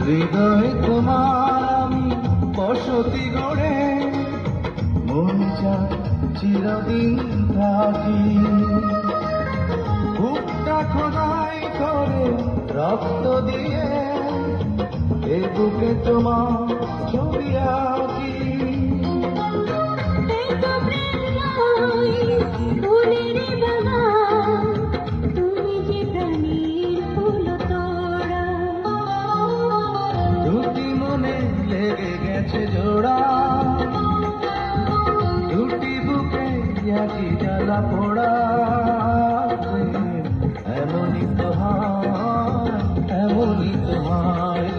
হৃদয় তোমার আমি বসতি গড়ে, মন চায় চিরদিন থাকি। বুকটা খোদাই করে রক্ত দিয়ে এ বুকে তোমার ছবি আঁকি। দুটি মনে লেগে গেছে জোড়া, দুটি বুকে একই জ্বালা পোড়া। এমনই তো হয়, এমনই তো হয়,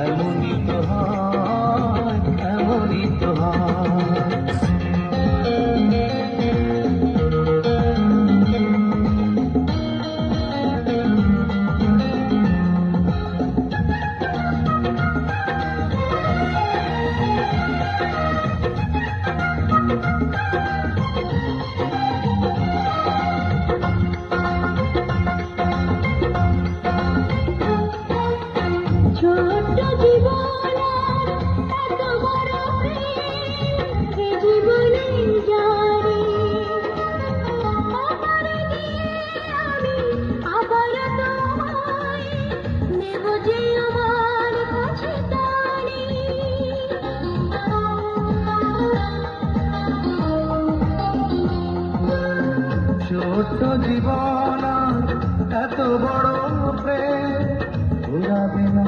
এমনই তো হয়, এমনই তো হয়। ছোট্ট জীবন এত বড় প্রেম, এ জীবনে জানি আবার গিয়ে আমি আবার তোমায় নেব যে আমার কাছে টানি। ছোট্ট জীবন এত বড় প্রেম ঘুরাবে না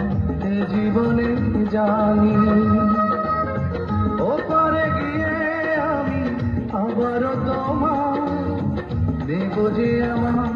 এ জীবনে জানি। ওপারে গিয়ে আমি আবারও তোমায় দেব যে আমার